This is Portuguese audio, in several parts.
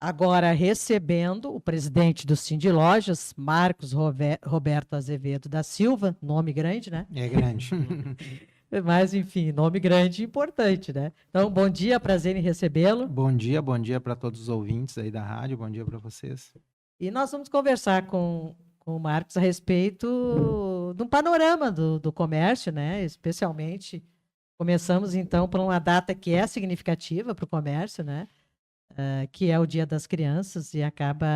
Agora, recebendo o presidente do Cindy Lojas, Marcos Roberto Azevedo da Silva, nome grande, né? É grande. Mas, enfim, nome grande e importante, né? Então, bom dia, prazer em recebê-lo. Bom dia para todos os ouvintes aí da rádio, bom dia para vocês. E nós vamos conversar com o Marcos a respeito de um panorama do comércio, né? Especialmente, começamos então por uma data que é significativa para o comércio, né? Que é o Dia das Crianças e acaba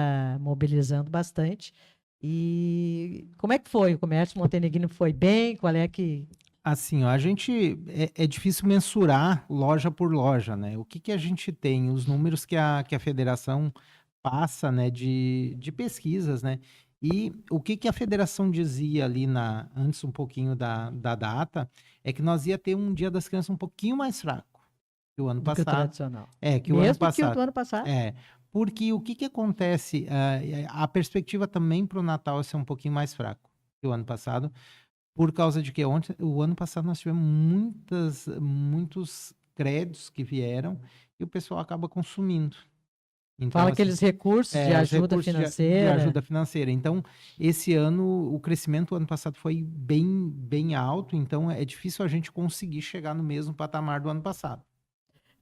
mobilizando bastante. E como é que foi? O comércio montenegrino foi bem? Qual é que... Assim, ó, a gente é difícil mensurar loja por loja, né? O que a gente tem, os números que a federação passa, né, de pesquisas, né? E o que a federação dizia ali antes um pouquinho da data é que nós ia ter um Dia das Crianças um pouquinho mais fraco que o ano do que o passado. tradicional? Que o ano Mesmo que o do passado. ano passado? É, porque o que acontece, a perspectiva também para o Natal é ser um pouquinho mais fraco que o ano passado, por causa de que o ano passado nós tivemos muitos créditos que vieram e o pessoal acaba consumindo. Então, Fala assim, aqueles recursos de os ajuda recursos de financeira. ajuda financeira. Então, esse ano, o crescimento do ano passado foi bem alto, então é difícil a gente conseguir chegar no mesmo patamar do ano passado.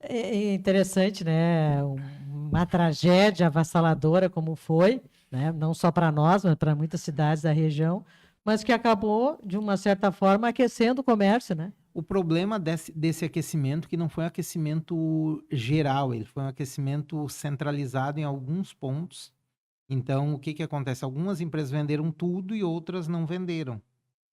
É interessante, né? Uma tragédia avassaladora como foi, né? Não só para nós, mas para muitas cidades da região, mas que acabou, de uma certa forma, aquecendo o comércio, né? O problema desse aquecimento que não foi um aquecimento geral, ele foi um aquecimento centralizado em alguns pontos. Então, o que acontece? Algumas empresas venderam tudo e outras não venderam.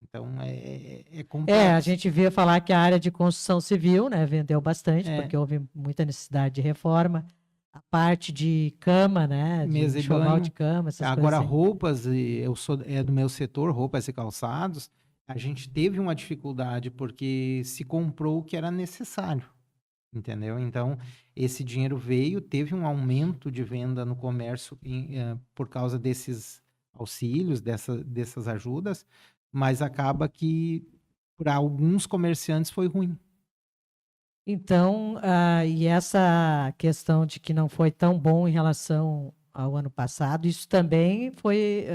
Então, é A complexo. gente vê falar que a área de construção civil, né, vendeu bastante, É, porque houve muita necessidade de reforma. A parte de cama, né, de mesa e enxoval de banho. cama, essas coisas Agora, assim. roupas, é do meu setor, roupas e calçados, a gente teve uma dificuldade porque se comprou o que era necessário. Entendeu? Então, esse dinheiro veio, teve um aumento de venda no comércio por causa desses auxílios, dessas ajudas, mas acaba que para alguns comerciantes foi ruim. Então, e essa questão de que não foi tão bom em relação ao ano passado, isso também foi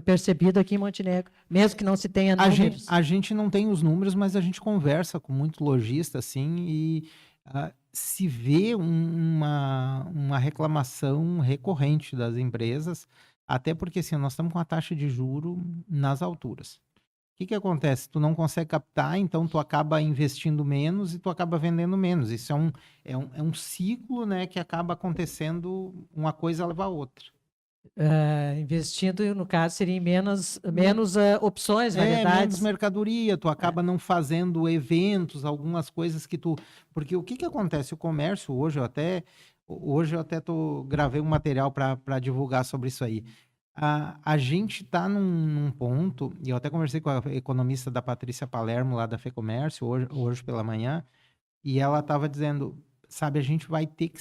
percebido aqui em Montenegro, mesmo que não se tenha números. A gente não tem os números, mas a gente conversa com muito lojista, assim, e se vê uma reclamação recorrente das empresas, até porque assim, nós estamos com a taxa de juro nas alturas. O que acontece? Tu não consegue captar, então tu acaba investindo menos e tu acaba vendendo menos. Isso é um ciclo, né, que acaba acontecendo, uma coisa leva a outra. Investindo, no caso, seria em menos opções, Menos variedades. mercadoria, tu acaba não fazendo eventos, algumas coisas que tu... Porque o que acontece? O comércio hoje eu até gravei um material para divulgar sobre isso aí. A gente está num ponto, e eu até conversei com a economista da Patrícia Palermo, lá da FEComércio, hoje pela manhã, e ela estava dizendo, sabe, a gente vai ter que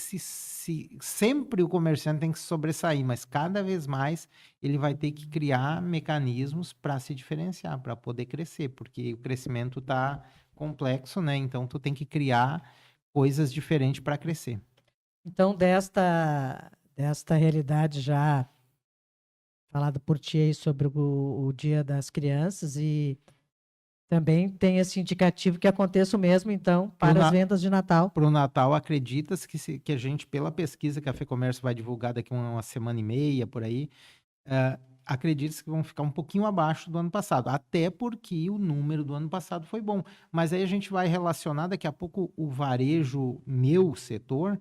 sempre o comerciante tem que se sobressair, mas cada vez mais ele vai ter que criar mecanismos para se diferenciar, para poder crescer, porque o crescimento está complexo, né? Então tu tem que criar coisas diferentes para crescer. Então, desta realidade já falada por ti aí sobre o Dia das Crianças e também tem esse indicativo que aconteça o mesmo, então, para as vendas de Natal. Para o Natal, acredita-se que a gente, pela pesquisa que a FEComércio vai divulgar daqui uma semana e meia, por aí, acredita-se que vão ficar um pouquinho abaixo do ano passado, até porque o número do ano passado foi bom. Mas aí a gente vai relacionar daqui a pouco o varejo, meu setor,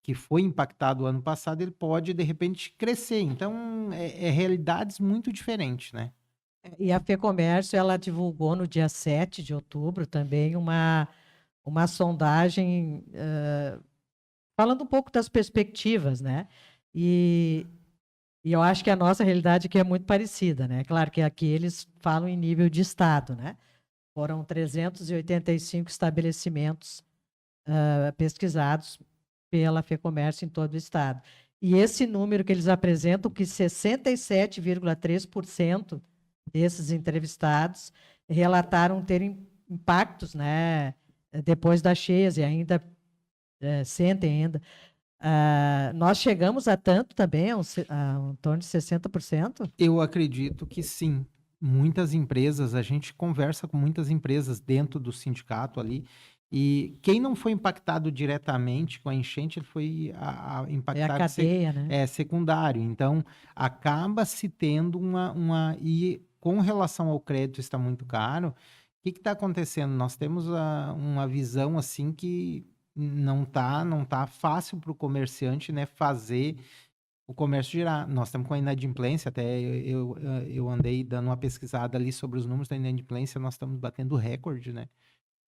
que foi impactado o ano passado, ele pode, de repente, crescer. Então, é realidades muito diferentes, né? E a FEComércio, ela divulgou no dia 7 de outubro também uma sondagem falando um pouco das perspectivas, né? E eu acho que a nossa realidade aqui é muito parecida, né? Claro que aqui eles falam em nível de estado, né? Foram 385 estabelecimentos pesquisados pela FEComércio em todo o estado. E esse número que eles apresentam, que 67,3% desses entrevistados relataram terem impactos, né, depois das cheias e ainda sentem ainda Nós chegamos a tanto também, a em torno de 60%? Eu acredito que sim. Muitas empresas, a gente conversa com muitas empresas dentro do sindicato ali, e quem não foi impactado diretamente com a enchente, ele foi É a impactado cadeia, né? secundário. Então, acaba se tendo E com relação ao crédito está muito caro, o que está acontecendo? Nós temos uma visão assim que não tá fácil para o comerciante, né, fazer o comércio girar. Nós estamos com a inadimplência, até eu andei dando uma pesquisada ali sobre os números da inadimplência, nós estamos batendo recorde, né?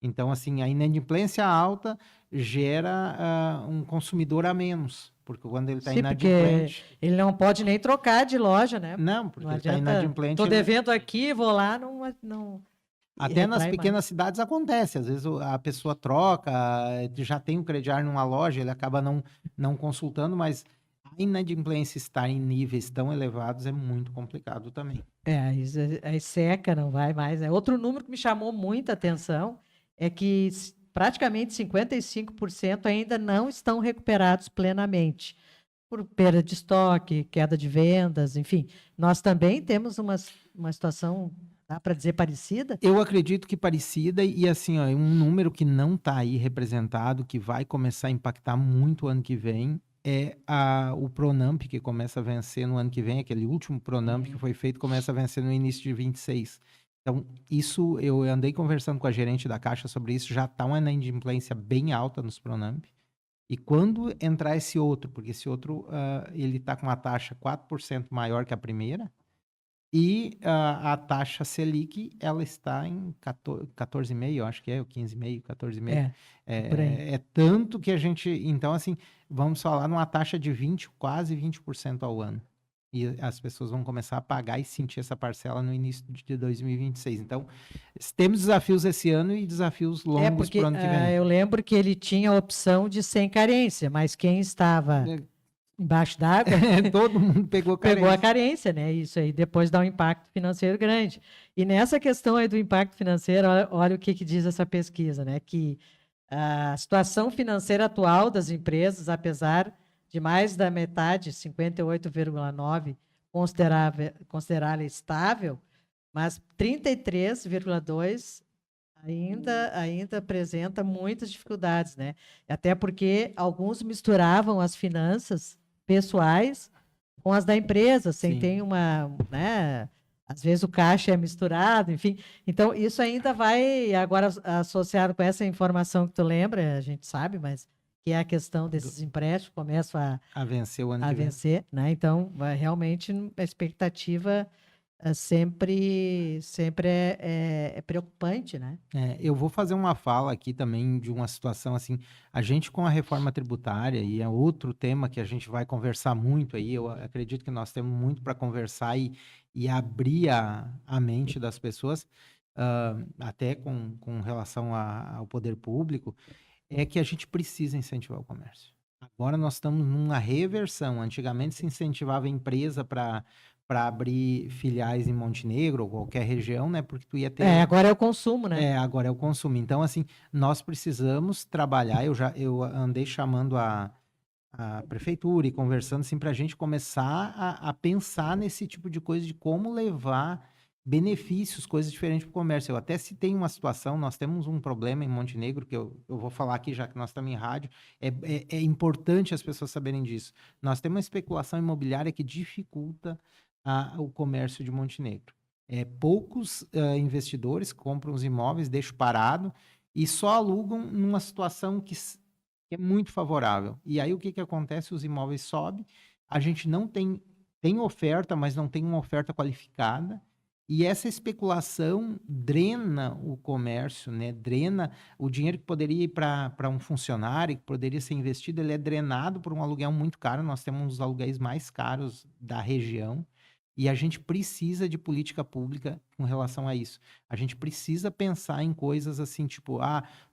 Então, assim, a inadimplência alta gera um consumidor a menos, porque quando ele está Sim, porque inadimplente... ele não pode nem trocar de loja, né? Não, Não porque ele está adianta. inadimplente, Estou devendo aqui, vou lá, e até nas retrai mais. pequenas cidades acontece, às vezes a pessoa troca, já tem o crediário numa loja, ele acaba não consultando, mas a inadimplência estar em níveis tão elevados é muito complicado também. Aí seca, não vai mais, né? Outro número que me chamou muita atenção é que praticamente 55% ainda não estão recuperados plenamente, por perda de estoque, queda de vendas, enfim. Nós também temos uma situação, dá para dizer, parecida? Eu acredito que parecida, e assim, ó, um número que não está aí representado, que vai começar a impactar muito o ano que vem, é o Pronamp, que começa a vencer no ano que vem, aquele último Pronamp que foi feito, começa a vencer no início de 26. Então, isso, eu andei conversando com a gerente da Caixa sobre isso, já está uma inadimplência bem alta nos Pronamp. E quando entrar esse outro, porque esse outro, ele está com uma taxa 4% maior que a primeira, e a taxa Selic, ela está em 14,5, eu acho que ou 15,5, 14,5. Por aí. É tanto que a gente... Então, assim, vamos falar numa taxa de 20, quase 20% ao ano. E as pessoas vão começar a pagar e sentir essa parcela no início de 2026. Então, temos desafios esse ano e desafios longos para o ano que vem. Eu lembro que ele tinha a opção de sem carência, mas quem estava embaixo d'água todo mundo pegou a carência, né? Isso aí depois dá um impacto financeiro grande. E nessa questão aí do impacto financeiro, olha o que diz essa pesquisa, né? Que a situação financeira atual das empresas, apesar de mais da metade, 58,9%, considerável estável, mas 33,2% ainda apresenta muitas dificuldades, né? Até porque alguns misturavam as finanças pessoais com as da empresa, sem ter né? Às vezes o caixa é misturado, enfim. Então, isso ainda vai, agora associado com essa informação que tu lembra, a gente sabe, mas que é a questão desses empréstimos, começam a vencer o ano que vem. Né? Então, realmente, a expectativa sempre é preocupante, né? Eu vou fazer uma fala aqui também de uma situação assim, a gente com a reforma tributária, e é outro tema que a gente vai conversar muito aí, eu acredito que nós temos muito para conversar e abrir a mente das pessoas, até com relação ao poder público, é que a gente precisa incentivar o comércio. Agora nós estamos numa reversão. Antigamente se incentivava a empresa para abrir filiais em Montenegro ou qualquer região, né? Porque tu ia ter... agora é o consumo, né? Agora é o consumo. Então, assim, nós precisamos trabalhar. Eu andei chamando a prefeitura e conversando, assim, para a gente começar a pensar nesse tipo de coisa, de como levar benefícios, coisas diferentes para o comércio. Eu até citei uma situação, nós temos um problema em Montenegro, que eu vou falar aqui, já que nós estamos em rádio, é importante as pessoas saberem disso. Nós temos uma especulação imobiliária que dificulta o comércio de Montenegro. Poucos investidores compram os imóveis, deixam parado e só alugam numa situação que é muito favorável. E aí o que acontece? Os imóveis sobem, a gente não tem oferta, mas não tem uma oferta qualificada, e essa especulação drena o comércio, né? Drena o dinheiro que poderia ir para um funcionário, que poderia ser investido, ele é drenado por um aluguel muito caro. Nós temos um dos aluguéis mais caros da região, e a gente precisa de política pública com relação a isso. A gente precisa pensar em coisas assim, tipo,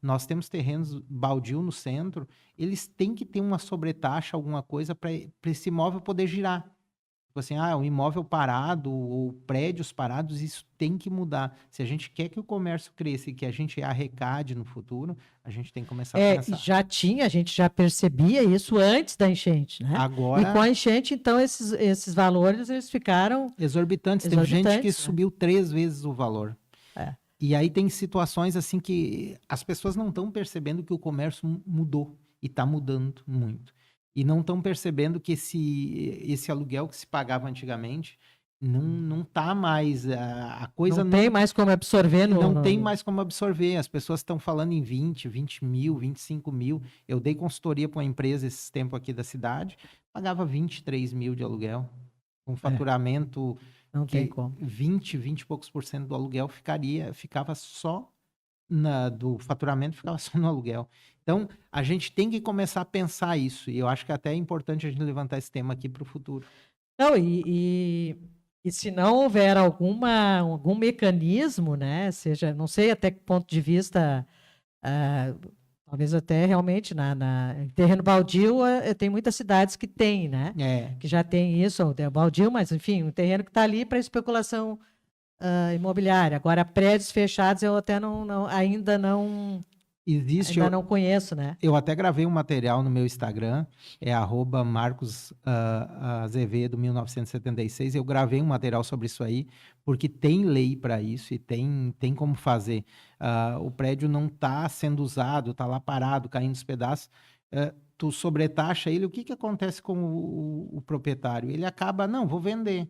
nós temos terrenos baldio no centro, eles têm que ter uma sobretaxa, alguma coisa, para esse imóvel poder girar. Tipo assim, o imóvel parado ou prédios parados, isso tem que mudar. Se a gente quer que o comércio cresça e que a gente arrecade no futuro, a gente tem que começar a E pensar. a gente já percebia isso antes da enchente, né? E com Agora, a enchente, então, esses valores, eles ficaram exorbitantes. Teve gente que exorbitantes, né? subiu 3 vezes o valor. É. E aí tem situações assim que as pessoas não estão percebendo que o comércio mudou e está mudando muito. E não estão percebendo que esse aluguel que se pagava antigamente não tá mais, a coisa Não tem mais como absorver não tem mais como absorver. As pessoas estão falando em 20 mil, 25 mil. Eu dei consultoria para uma empresa esse tempo aqui da cidade, pagava 23 mil de aluguel, com faturamento Não tem que como. 20 e poucos por cento do aluguel ficava só do faturamento, ficava só no aluguel. Então, a gente tem que começar a pensar isso. E eu acho que até é importante a gente levantar esse tema aqui para o futuro. Não, e se não houver algum mecanismo, né? Seja, não sei até que ponto de vista, talvez até realmente em terreno baldio, tem muitas cidades que têm, né? Que já tem isso, é baldio, mas enfim, um terreno que está ali para especulação imobiliária. Agora, prédios fechados eu até ainda não conheço, né? Eu até gravei um material no meu Instagram, é @Marcos Azevedo 1976. Eu gravei um material sobre isso aí, porque tem lei para isso e tem como fazer. O prédio não está sendo usado, está lá parado, caindo os pedaços. Tu sobretaxa ele, o que acontece com o proprietário? Ele acaba, não, vou vender.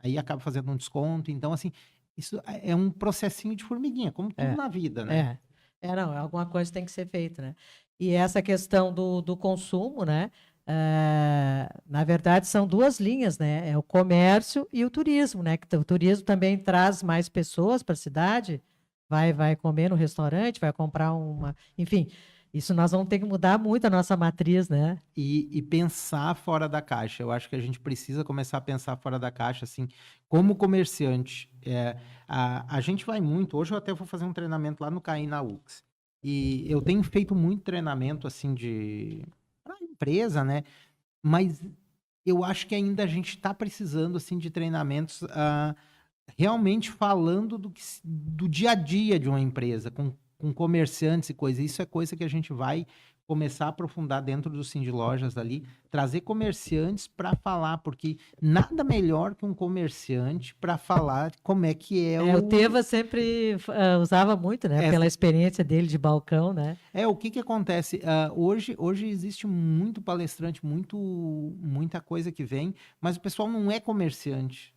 Aí acaba fazendo um desconto. Então, assim, isso é um processinho de formiguinha, como tudo na vida, né? Não, alguma coisa tem que ser feita, né? E essa questão do consumo, né? Na verdade, são duas linhas, né? É o comércio e o turismo, né? Que o turismo também traz mais pessoas para a cidade, vai comer no restaurante, vai comprar enfim, isso nós vamos ter que mudar muito a nossa matriz, né? E pensar fora da caixa. Eu acho que a gente precisa começar a pensar fora da caixa, assim, como comerciante. A gente vai muito. Hoje eu até vou fazer um treinamento lá no CAI na UX. E eu tenho feito muito treinamento, assim, para empresa, né? Mas eu acho que ainda a gente está precisando, assim, de treinamentos realmente falando do dia a dia de uma empresa, com comerciantes e coisa. Isso é coisa que a gente vai começar a aprofundar dentro do Cindy Lojas ali, trazer comerciantes para falar, porque nada melhor que um comerciante para falar como é que é o Teva sempre usava muito, né? Pela experiência dele de balcão, né? O que acontece? Hoje existe muito palestrante, muita coisa que vem, mas o pessoal não é comerciante.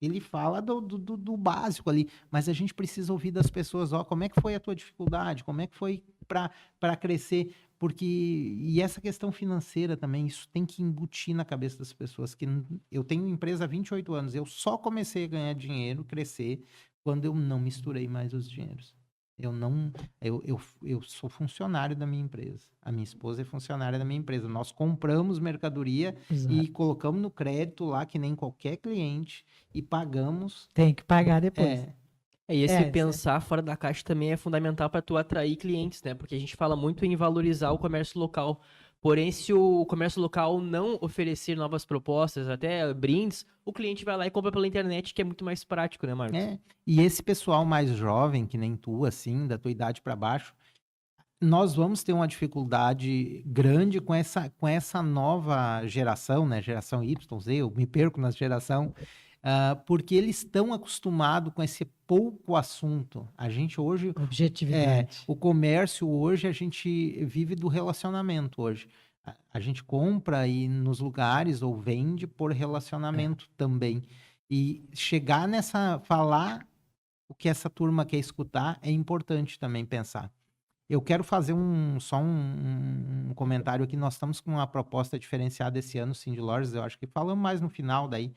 Ele fala do básico ali, mas a gente precisa ouvir das pessoas, como é que foi a tua dificuldade, como é que foi para crescer, e essa questão financeira também, isso tem que embutir na cabeça das pessoas, que eu tenho empresa há 28 anos, eu só comecei a ganhar dinheiro, crescer, quando eu não misturei mais os dinheiros. Eu sou funcionário da minha empresa. A minha esposa é funcionária da minha empresa. Nós compramos mercadoria e colocamos no crédito lá, que nem qualquer cliente, e pagamos. Tem que pagar depois. E esse pensar fora da caixa também é fundamental para tu atrair clientes, né? Porque a gente fala muito em valorizar o comércio local. Porém, se o comércio local não oferecer novas propostas, até brindes, o cliente vai lá e compra pela internet, que é muito mais prático, né, Marcos? E esse pessoal mais jovem, que nem tu, assim, da tua idade para baixo, nós vamos ter uma dificuldade grande com essa nova geração, né? Geração Y, Z, eu me perco na geração, porque eles estão acostumados com esse pouco assunto. A gente hoje... Objetividade. O comércio hoje, a gente vive do relacionamento hoje. A gente compra aí nos lugares ou vende por relacionamento também. E chegar falar o que essa turma quer escutar é importante também pensar. Eu quero fazer só um comentário aqui. Nós estamos com uma proposta diferenciada esse ano, Cindy Lojas. Eu acho que falamos mais no final daí,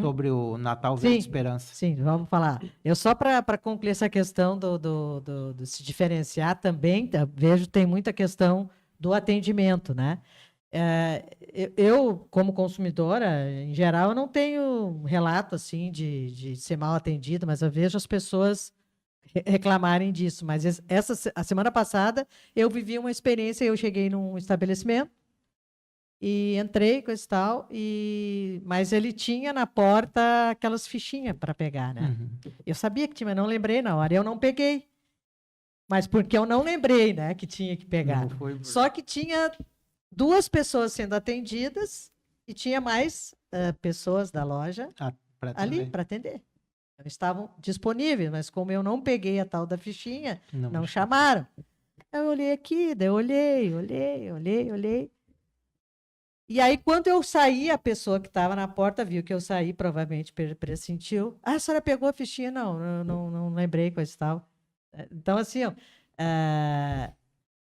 sobre o Natal Verde Esperança. Sim, vamos falar. Eu só para concluir essa questão do se diferenciar também, vejo tem muita questão do atendimento, né? Eu, como consumidora, em geral, eu não tenho relato assim de ser mal atendido, mas eu vejo as pessoas reclamarem disso. Mas a semana passada eu vivi uma experiência, eu cheguei num estabelecimento, E entrei com esse tal, mas ele tinha na porta aquelas fichinhas para pegar, né? Uhum. Eu sabia que tinha, mas não lembrei na hora. Eu não peguei. Mas porque eu não lembrei, né, que tinha que pegar. Não foi Só que tinha 2 pessoas sendo atendidas e tinha mais pessoas da loja pra ali atender. para atender. Então, estavam disponíveis, mas como eu não peguei a tal da fichinha, não chamaram. Eu olhei aqui, daí eu olhei. E aí, quando eu saí, a pessoa que estava na porta viu que eu saí, provavelmente pressentiu. Ah, a senhora pegou a fichinha? Não, não lembrei, coisa e tal. Então, assim, ó,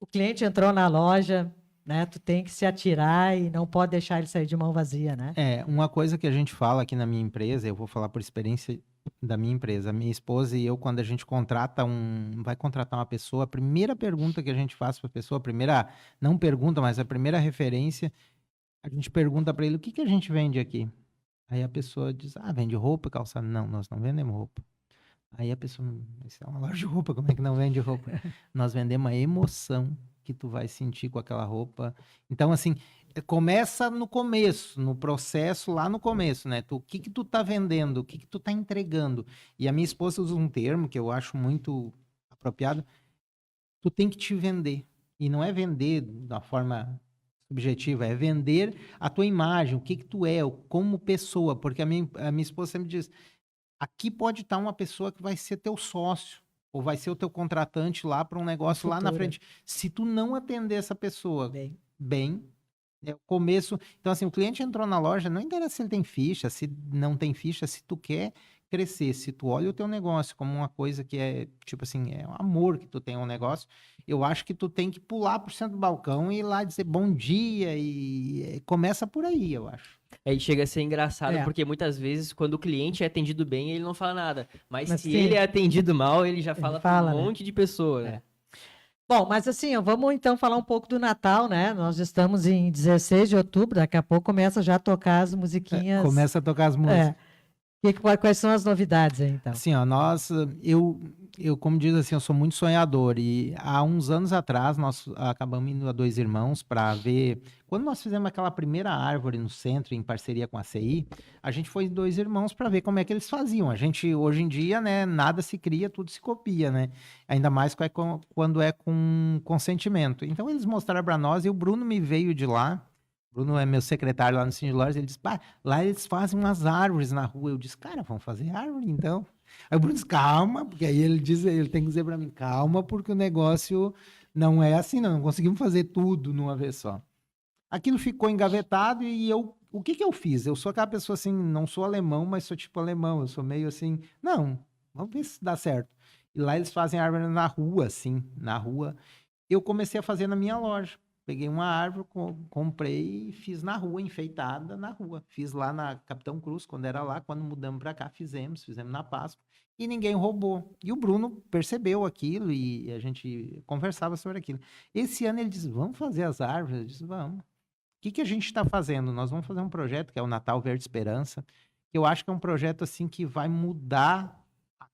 o cliente entrou na loja, né? Tu tem que se atirar e não pode deixar ele sair de mão vazia, né? Uma coisa que a gente fala aqui na minha empresa, eu vou falar por experiência da minha empresa. Minha esposa e eu, quando a gente vai contratar uma pessoa, a primeira pergunta que a gente faz para a pessoa, não pergunta, mas a primeira referência, a gente pergunta para ele, o que que a gente vende aqui? Aí a pessoa diz, vende roupa, calçado. Não, nós não vendemos roupa. Aí a pessoa, isso é uma loja de roupa, como é que não vende roupa? Nós vendemos a emoção que tu vai sentir com aquela roupa. Então, assim, começa no começo, no processo lá no começo, né? O que que tu tá vendendo, o que que tu tá entregando. E a minha esposa usa um termo que eu acho muito apropriado, tu tem que te vender. E não é vender da forma subjetiva, é vender a tua imagem, o que que tu é, como pessoa, porque a minha esposa sempre diz, aqui pode estar uma pessoa que vai ser teu sócio, ou vai ser o teu contratante lá para um negócio lá na frente. Se tu não atender essa pessoa bem, é o começo. Então, assim, o cliente entrou na loja, não interessa se ele tem ficha, se não tem ficha, se tu quer crescer, se tu olha o teu negócio como uma coisa que é, tipo assim, é um amor que tu tem um negócio, eu acho que tu tem que pular pro centro do balcão e ir lá dizer bom dia e começa por aí, eu acho. Aí chega a ser engraçado, porque muitas vezes, quando o cliente é atendido bem, ele não fala nada. Mas se ele é atendido mal, ele já fala para um monte de pessoa, né? Bom, mas assim, vamos então falar um pouco do Natal, né? Nós estamos em 16 de outubro, daqui a pouco começa já a tocar as musiquinhas. Começa a tocar as músicas. Quais são as novidades aí, então? Assim, ó, eu como diz assim, eu sou muito sonhador e há uns anos atrás nós acabamos indo a Dois Irmãos para ver, quando nós fizemos aquela primeira árvore no centro em parceria com a CI, a gente foi em Dois Irmãos para ver como é que eles faziam. A gente, hoje em dia, né, nada se cria, tudo se copia, né? Ainda mais quando é com consentimento. Então eles mostraram para nós e o Bruno me veio de lá. Bruno é meu secretário lá no Cine Lojas, ele disse, lá eles fazem umas árvores na rua. Eu disse, cara, vamos fazer árvore então. Aí o Bruno disse, calma, porque aí ele tem que dizer para mim, calma, porque o negócio não é assim, não conseguimos fazer tudo numa vez só. Aquilo ficou engavetado e o que que eu fiz? Eu sou aquela pessoa assim, não sou alemão, mas sou tipo alemão, eu sou meio assim, não, vamos ver se dá certo. E lá eles fazem árvore na rua, assim, na rua. Eu comecei a fazer na minha loja. Peguei uma árvore, comprei e fiz na rua, enfeitada na rua. Fiz lá na Capitão Cruz, quando era lá. Quando mudamos para cá, fizemos na Páscoa. E ninguém roubou. E o Bruno percebeu aquilo e a gente conversava sobre aquilo. Esse ano ele disse, vamos fazer as árvores? Eu disse, vamos. O que a gente está fazendo? Nós vamos fazer um projeto que é o Natal Verde Esperança. Eu acho que é um projeto assim que vai mudar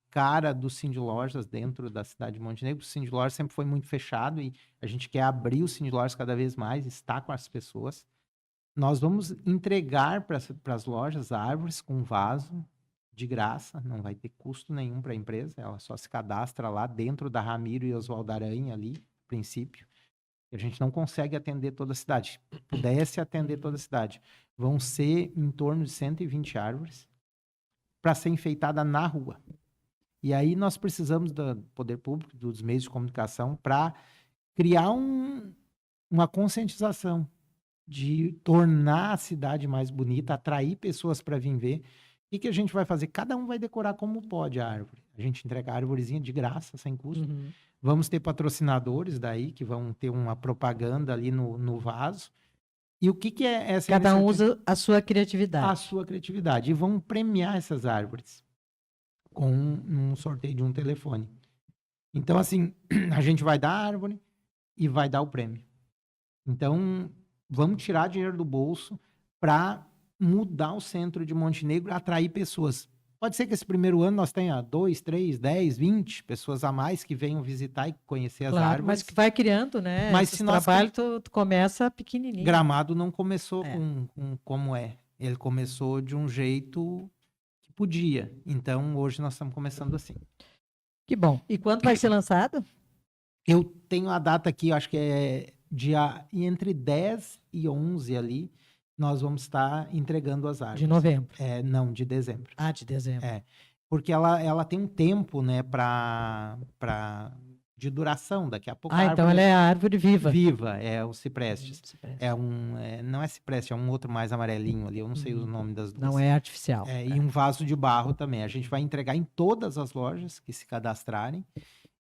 cara do Cindy Lojas dentro da cidade de Montenegro. O Cindy Lojas sempre foi muito fechado e a gente quer abrir o Cindy Lojas cada vez mais, estar com as pessoas. Nós vamos entregar para as lojas árvores com vaso de graça, não vai ter custo nenhum para a empresa, ela só se cadastra lá dentro da Ramiro e Oswaldo Aranha ali, a princípio. A gente não consegue atender toda a cidade. Pudesse atender toda a cidade. Vão ser em torno de 120 árvores para ser enfeitada na rua. E aí nós precisamos do poder público, dos meios de comunicação, para criar uma conscientização de tornar a cidade mais bonita, atrair pessoas para vir ver. O que a gente vai fazer? Cada um vai decorar como pode a árvore. A gente entrega a árvorezinha de graça, sem custo. Uhum. Vamos ter patrocinadores daí, que vão ter uma propaganda ali no vaso. E o que é essa Cada um usa a sua criatividade. A sua criatividade. E vão premiar essas árvores com um sorteio de um telefone. Então, assim, a gente vai dar a árvore e vai dar o prêmio. Então, vamos tirar dinheiro do bolso para mudar o centro de Montenegro, atrair pessoas. Pode ser que esse primeiro ano nós tenha 2, 3, 10, 20 pessoas a mais que venham visitar e conhecer as Claro, árvores. mas que vai criando, né? Mas Esses se nós trabalhos, tu começa pequenininho. Gramado não começou É. com como é. Ele começou de um jeito que podia. Então, hoje nós estamos começando assim. Que bom. E quando vai ser lançado? Eu tenho a data aqui, eu acho que é entre 10 e 11 ali, nós vamos estar entregando as árvores. De novembro. Não, de dezembro. Ah, de dezembro. Porque ela tem um tempo, né, de duração. Daqui a pouco a então árvore ela é a árvore viva. viva, é o ciprestes. Cipreste. Não é cipreste, é um outro mais amarelinho ali, eu não sei o nome das duas. Não é artificial. E um vaso de barro também. A gente vai entregar em todas as lojas que se cadastrarem.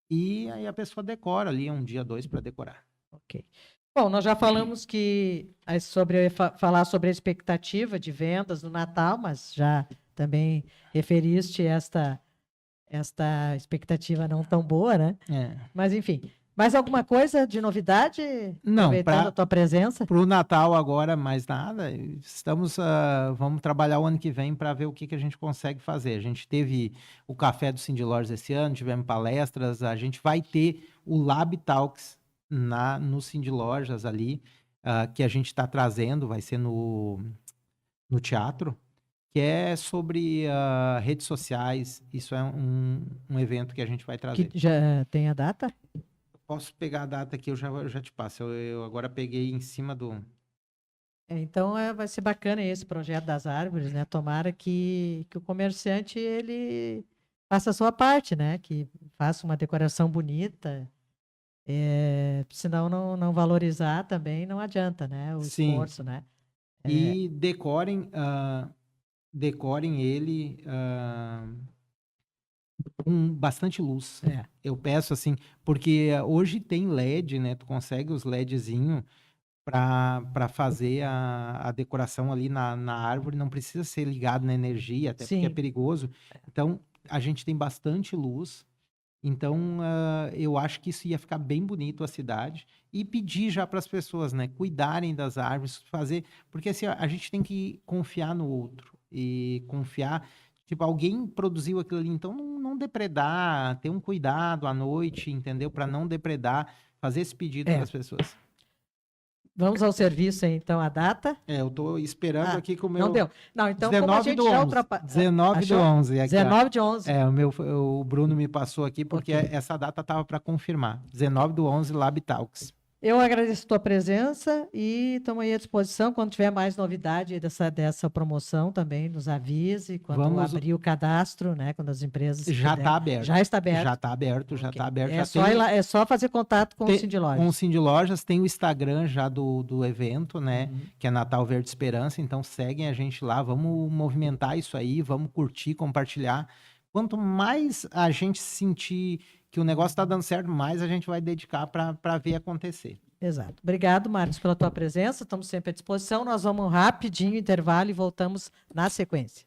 E aí a pessoa decora ali, um dia, 2 para decorar. Ok. Bom, nós já falamos falar sobre a expectativa de vendas no Natal, mas já também referiste esta expectativa não tão boa, né? Mas, enfim. Mais alguma coisa de novidade? Não, aproveitando a tua presença? Para o Natal agora, mais nada. Vamos trabalhar o ano que vem para ver o que a gente consegue fazer. A gente teve o Café do Cindy Lojas esse ano, tivemos palestras, a gente vai ter o Lab Talks no Cindy Lojas ali, que a gente está trazendo, vai ser no teatro, que é sobre redes sociais. Isso é um evento que a gente vai trazer. Que já tem a data? Posso pegar a data aqui, eu já te passo. Eu agora peguei em cima do... Então vai ser bacana esse projeto das árvores, né? Tomara que o comerciante ele faça a sua parte, né? Que faça uma decoração bonita. Senão não valorizar também não adianta, né? O Sim. esforço, né? E decorem ele com bastante luz. Eu peço assim, porque hoje tem LED, né? Tu consegue os LEDzinho para fazer a decoração ali na árvore, não precisa ser ligado na energia, até porque é perigoso. Então, a gente tem bastante luz. Então, eu acho que isso ia ficar bem bonito a cidade. E pedir já para as pessoas, né? Cuidarem das árvores, porque assim, a gente tem que confiar no outro. E confiar... Tipo, alguém produziu aquilo ali, então não depredar, ter um cuidado à noite, entendeu? Para não depredar, fazer esse pedido para as pessoas. Vamos ao serviço, então, a data? Eu estou esperando aqui com o meu... Não deu. Não, então, como a gente já ultrapassou... 19 do 11. 19 de 11. O Bruno me passou aqui, porque essa data estava para confirmar. 19 do 11, Lab Talks. Eu agradeço a tua presença e estamos aí à disposição. Quando tiver mais novidade dessa promoção, também nos avise. Quando abrir o cadastro, né? Quando as empresas... Já está aberto. Já está aberto. Já está aberto, já está aberto. É só fazer contato com o Cindy Lojas. Com o Cindy Lojas, tem o Instagram já do evento, né? Que é Natal Verde Esperança. Então, seguem a gente lá. Vamos movimentar isso aí, vamos curtir, compartilhar. Quanto mais a gente sentir que o negócio está dando certo, mais a gente vai dedicar para ver acontecer. Exato. Obrigado, Marcos, pela tua presença. Estamos sempre à disposição. Nós vamos rapidinho, intervalo, e voltamos na sequência.